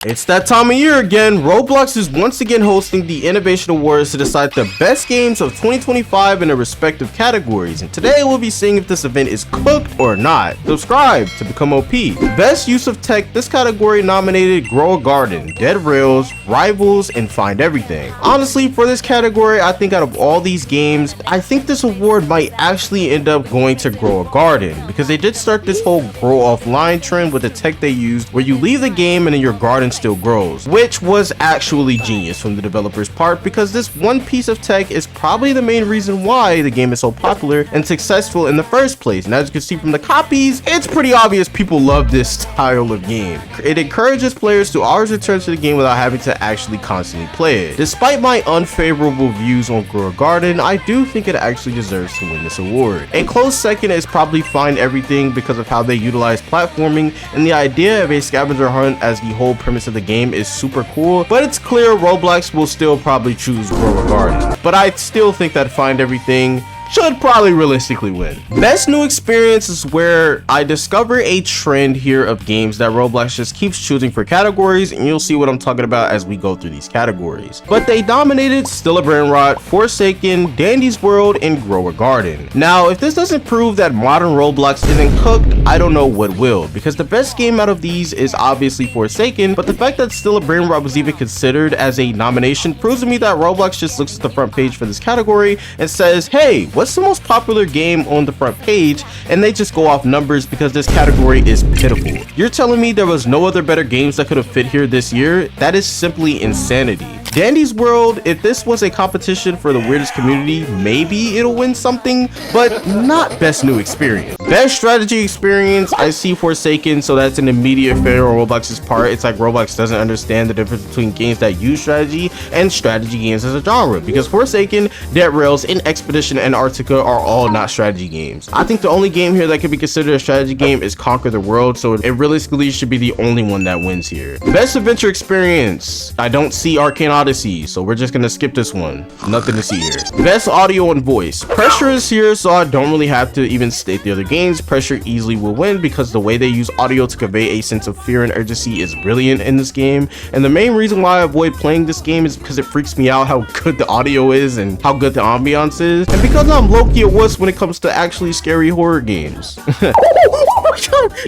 It's that time of year again. Roblox is once again hosting the Innovation Awards to decide the best games of 2025 in their respective categories, and today we'll be seeing if this event is cooked or not. Subscribe to become OP. Best use of tech, this category nominated Grow a Garden, Dead Rails, Rivals, and Find Everything. Honestly, for this category, I think out of all these games, I think this award might actually end up going to Grow a Garden, because they did start this whole grow offline trend with the tech they used, where you leave the game and then your garden still grows, which was actually genius from the developers' part, because this one piece of tech is probably the main reason why the game is so popular and successful in the first place. And as you can see from the copies, it's pretty obvious people love this style of game. It encourages players to always return to the game without having to actually constantly play it. Despite my unfavorable views on Grow a Garden, I do think it actually deserves to win this award. A close second is probably Find Everything, because of how they utilize platforming, and the idea of a scavenger hunt as the whole premise of the game is super cool, but it's clear Roblox will still probably choose Grow a Garden. But I still think that Find Everything should probably realistically win. Best new experience is where I discover a trend here of games that Roblox just keeps choosing for categories, and you'll see what I'm talking about as we go through these categories. But they dominated Still a Brainrot, Forsaken, Dandy's World, and Grow a Garden. Now, if this doesn't prove that modern Roblox isn't cooked, I don't know what will, because the best game out of these is obviously Forsaken, but the fact that Still a Brainrot was even considered as a nomination proves to me that Roblox just looks at the front page for this category and says, hey, what's the most popular game on the front page, and they just go off numbers because this category is pitiful. You're telling me there was no other better games that could have fit here this year? That is simply insanity. Dandy's World, if this was a competition for the weirdest community, maybe it'll win something, but not best new experience. Best strategy experience, I see Forsaken, so that's an immediate failure on Roblox's part. It's like Roblox doesn't understand the difference between games that use strategy and strategy games as a genre, because Forsaken, Dead Rails, and Expedition Antarctica are all not strategy games. I think the only game here that could be considered a strategy game is Conquer the World, so it realistically should be the only one that wins here. Best adventure experience, I don't see Arcane Odyssey, so we're just gonna skip this one. Nothing to see here. Best audio and voice, Pressure is here, so I don't really have to even state the other games. Pressure easily will win because the way they use audio to convey a sense of fear and urgency is brilliant in this game, and the main reason why I avoid playing this game is because it freaks me out how good the audio is and how good the ambiance is, and because I'm low-key a wuss when it comes to actually scary horror games.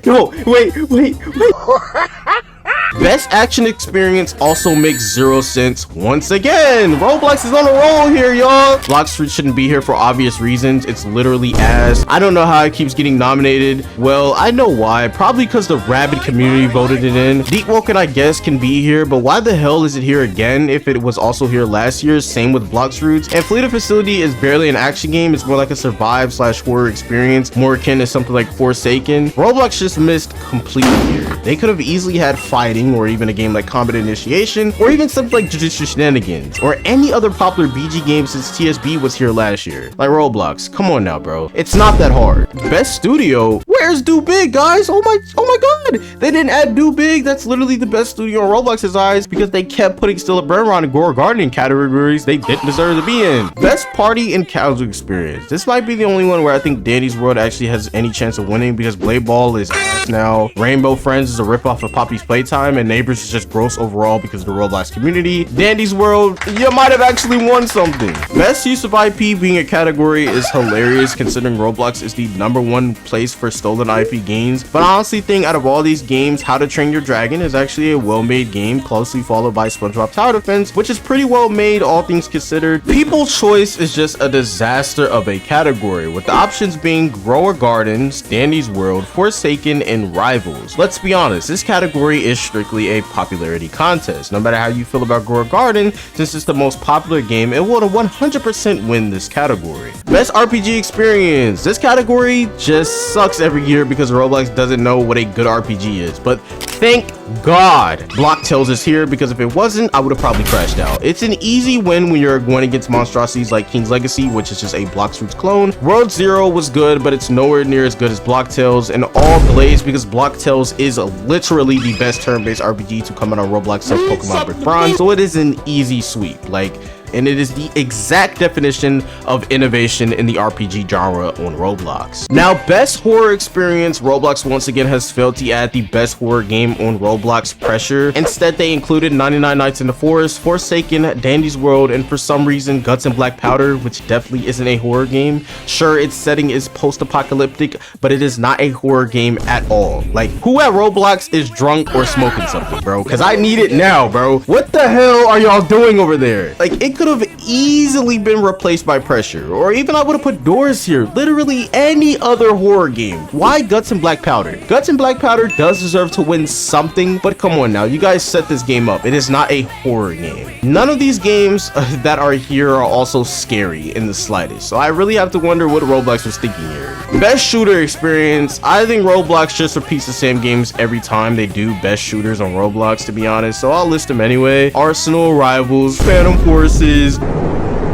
No, wait. Best action experience also makes zero sense once again. Roblox is on a roll here, y'all. Block Street shouldn't be here for obvious reasons. It's literally ass. I don't know how it keeps getting nominated. Well, I know why. Probably because the rabid community voted it in. Deep Woken, I guess, can be here, but why the hell is it here again if it was also here last year? Same with Blox Roots. And Fleet of Facility is barely an action game. It's more like a survive/horror experience, more akin to something like Forsaken. Roblox just missed completely here. They could have easily had fighting, or even a game like Combat Initiation, or even something like Judicial Shenanigans, or any other popular BG game since TSB was here last year. Like Roblox, come on now, bro. It's not that hard. Best studio, where's Do Big, guys? Oh my god, they didn't add Do Big. That's literally the best studio in Roblox's eyes, because they kept putting Still a Brainrot and Grow a Garden in categories they didn't deserve to be in. Best party and casual experience, this might be the only one where I think Dandy's World actually has any chance of winning, because Blade Ball is ass now, Rainbow Friends is a ripoff of Poppy's Playtime, and Neighbors is just gross overall because of the Roblox community. Dandy's World, you might have actually won something. Best use of IP being a category is hilarious, considering Roblox is the #1 place for stolen IP games, but I honestly think out of all these games, How to Train Your Dragon is actually a well-made game, closely followed by SpongeBob Tower Defense, which is pretty well made, all things considered. People's Choice is just a disaster of a category, with the options being Grow a Garden, Dandy's World, Forsaken, and Rivals. Let's be honest, this category is strictly a popularity contest. No matter how you feel about Grow a Garden, since it's the most popular game, it will 100% win this category. Best RPG experience, this category just sucks every year because Roblox doesn't know what a good RPG is, but thank God Block Tales is here, because if it wasn't, I would have probably crashed out. It's an easy win when you're going against monstrosities like King's Legacy, which is just a Blox Roots clone. World Zero was good, but it's nowhere near as good as Block Tales, and all glaze because Block Tales is literally the best turn-based RPG to come out on Roblox since Pokemon Brick Bronze, so it is an easy sweep. Like, and it is the exact definition of innovation in the RPG genre on Roblox. Now, best horror experience, Roblox once again has failed to add the best horror game on Roblox, Pressure. Instead, they included 99 Nights in the Forest, Forsaken, Dandy's World, and for some reason, Guts and Black Powder, which definitely isn't a horror game. Sure, its setting is post-apocalyptic, but it is not a horror game at all. Like, who at Roblox is drunk or smoking something, bro? Because I need it now, bro. What the hell are y'all doing over there? Like, it could have easily been replaced by Pressure, or even I would have put Doors here. Literally any other horror game. Why Guts and Black Powder? Guts and Black Powder does deserve to win something, but come on now, you guys set this game up. It is not a horror game. None of these games that are here are also scary in the slightest, so I really have to wonder what Roblox was thinking here. Best shooter experience, I think Roblox just repeats the same games every time they do best shooters on Roblox, to be honest, so I'll list them anyway. Arsenal, Rivals, Phantom Forces.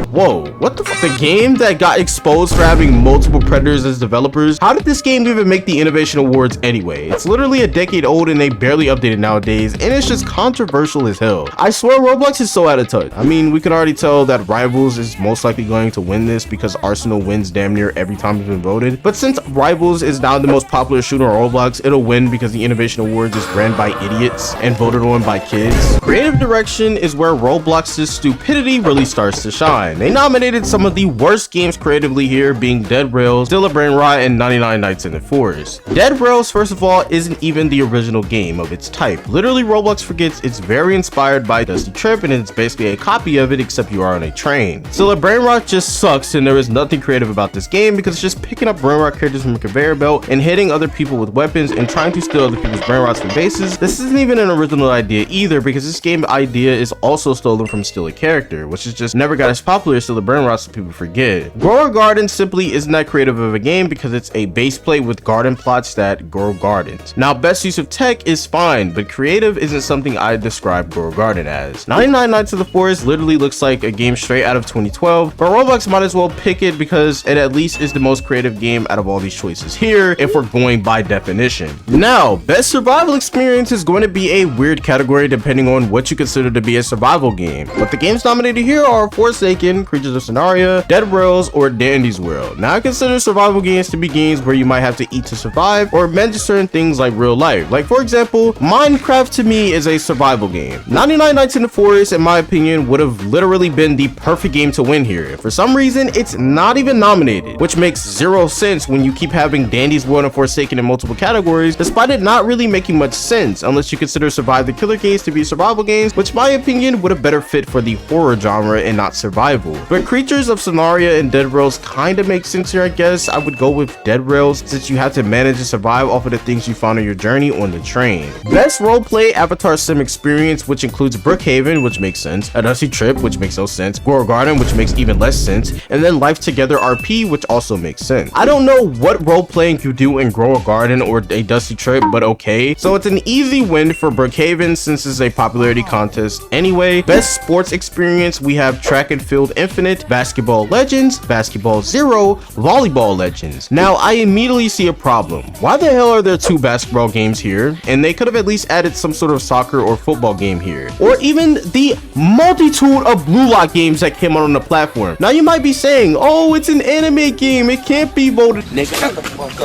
Whoa, what the fuck? The game that got exposed for having multiple predators as developers? How did this game even make the Innovation Awards anyway? It's literally a decade old and they barely update it nowadays, and it's just controversial as hell. I swear Roblox is so out of touch. I mean, we can already tell that Rivals is most likely going to win this because Arsenal wins damn near every time it's been voted. But since Rivals is now the most popular shooter on Roblox, it'll win because the Innovation Awards is ran by idiots and voted on by kids. Creative direction is where Roblox's stupidity really starts to shine. They nominated some of the worst games creatively here, being Dead Rails, Still a Brain Rot, and 99 Nights in the Forest. Dead Rails, first of all, isn't even the original game of its type. Literally, Roblox forgets it's very inspired by Dusty Trip, and it's basically a copy of it, except you are on a train. Still a Brain Rot just sucks, and there is nothing creative about this game because it's just picking up brain rot characters from a conveyor belt and hitting other people with weapons and trying to steal other people's brain rots from bases. This isn't even an original idea either, because this game idea is also stolen from Still a Character, which is just never got as popular as Still a Brain Rot, so people forget. Grow a Garden simply isn't that creative of a game because it's a base plate with garden plots that grow gardens. Now, best use of tech is fine, but creative isn't something I describe Grow a Garden as. 99 Nights of the Forest literally looks like a game straight out of 2012, but Roblox might as well pick it because it at least is the most creative game out of all these choices here, if we're going by definition. Now, best survival experience is going to be a weird category depending on what you consider to be a survival game, but the games nominated here are Forsaken, Creatures of Scenaria, Dead Rails, or Dandy's World. Now, I consider survival games to be games where you might have to eat to survive or manage certain things like real life. Like, for example, Minecraft to me is a survival game. 99 Nights in the Forest, in my opinion, would have literally been the perfect game to win here. For some reason, it's not even nominated, which makes zero sense when you keep having Dandy's World and Forsaken in multiple categories, despite it not really making much sense unless you consider Survive the Killer games to be survival games, which in my opinion would have better fit for the horror genre and not survival. But Creatures of Scenaria and Dead Rails kind of make sense here, I guess. I would go with Dead Rails since you have to manage and survive off of the things you found on your journey on the train. Best roleplay avatar sim experience, which includes Brookhaven, which makes sense, a Dusty Trip, which makes no sense, Grow a Garden, which makes even less sense, and then Life Together RP, which also makes sense. I don't know what role playing you do in Grow a Garden or a Dusty Trip, but okay. So it's an easy win for Brookhaven since it's a popularity contest anyway. Best sports experience, we have Track and Field Infinite, Basketball Legends, Basketball Zero, Volleyball Legends. Now, I immediately see a problem. Why the hell are there two basketball games here? And they could have at least added some sort of soccer or football game here, or even the multitude of Blue Lock games that came out on the platform. Now, you might be saying, oh, it's an anime game, it can't be voted.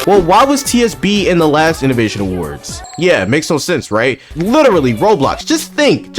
Well, why was TSB in the last Innovation Awards? Yeah, it makes no sense, right? Literally, Roblox, just think,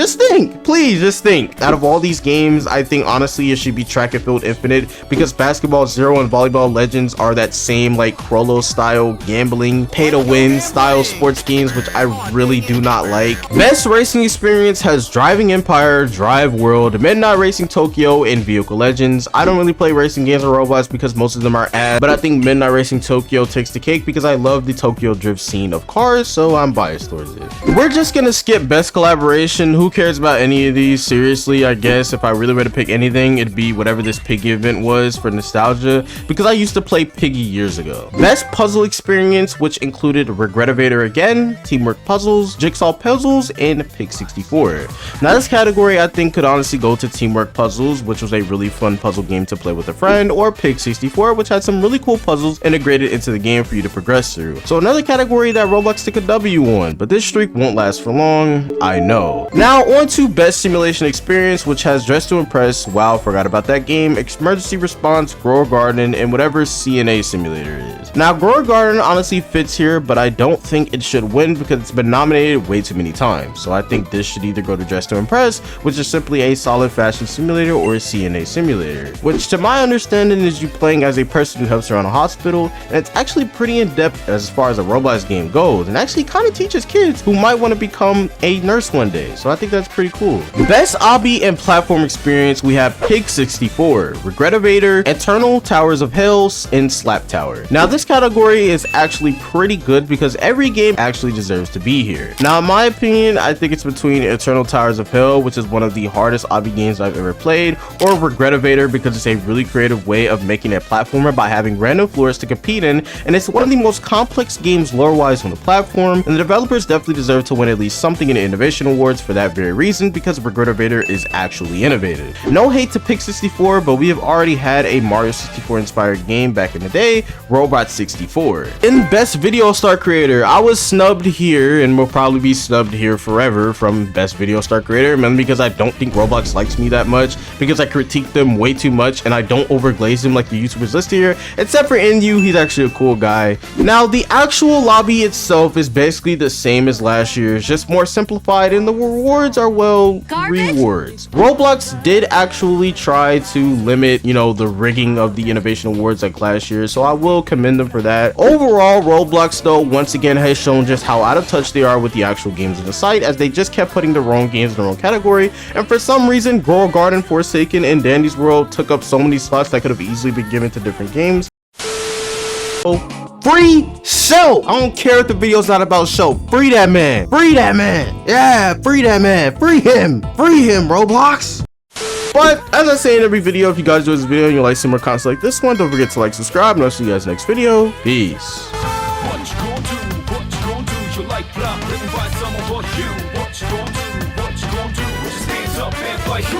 please just think. Out of all these games, I think honestly it should be Track and Field Infinite, because Basketball Zero and Volleyball Legends are that same like Krolo style gambling, pay to win style sports games, which I really do not like. Best racing experience has Driving Empire, Drive World, Midnight Racing Tokyo, and Vehicle Legends. I don't really play racing games on Roblox because most of them are ads, but I think Midnight Racing Tokyo takes the cake because I love the Tokyo drift scene of cars, so I'm biased towards it. We're just gonna skip best collaboration. Who cares about any of these? Seriously, I guess if I really were to pick anything, it'd be whatever this Piggy event was for nostalgia, because I used to play Piggy years ago. Best puzzle experience, which included Regretivator again, Teamwork Puzzles, Jigsaw Puzzles, and Pig 64. Now this category I think could honestly go to Teamwork Puzzles, which was a really fun puzzle game to play with a friend, or Pig 64, which had some really cool puzzles integrated into the game for you to progress through. So another category that Roblox took a W on, but this streak won't last for long, I know. Now on to Best Simulation Experience, which has Dress to Impress, wow, forgot about that game, Emergency Response, Grower Garden, and whatever CNA simulator is. Now Grower Garden honestly fits here, but I don't think it should win because it's been nominated way too many times. So I think this should either go to Dress to Impress, which is simply a solid fashion simulator, or a CNA simulator, which to my understanding is you playing as a person who helps around a hospital, and it's actually pretty in-depth as far as a Roblox game goes, and actually kind of teaches kids who might want to become a nurse one day. So I think that's pretty cool. Best obby and platform experience, we have Pig 64, Regretivator, Eternal Towers of Hell, and Slap Tower. Now this category is actually pretty good because every game actually deserves to be here. Now in my opinion, I think it's between Eternal Towers of Hell, which is one of the hardest obby games I've ever played, or Regretivator because it's a really creative way of making a platformer by having random floors to compete in, and it's one of the most complex games lore-wise on the platform, and the developers definitely deserve to win at least something in the Innovation Awards for that very reason, because Regretivator is actually innovative. No hate to Pig 64, but we have already had a Mario 64 inspired game back in the day, Robot 64. In Best Video Star Creator, I was snubbed here and will probably be snubbed here forever from Best Video Star Creator, mainly because I don't think Roblox likes me that much, because I critique them way too much and I don't overglaze them like the YouTubers listed here, except for NU, he's actually a cool guy. Now the actual lobby itself is basically the same as last year's, just more simplified, and the rewards are, well, rewards. Roblox did actually try to limit, you know, the rigging of the Innovation Awards like last year, so I will commend them for that. Overall, Roblox though once again has shown just how out of touch they are with the actual games on the site, as they just kept putting the wrong games in their own category, and for some reason Grower Garden, Forsaken, and Dandy's World took up so many slots that could have easily been given to different games. Free show. I don't care if the video's not about show. Free that man. Free that man. Yeah, free that man. Free him. Free him, Roblox. But as I say in every video, if you guys enjoyed this video and you like some more content like this one, don't forget to like, subscribe, and I'll see you guys next video. Peace.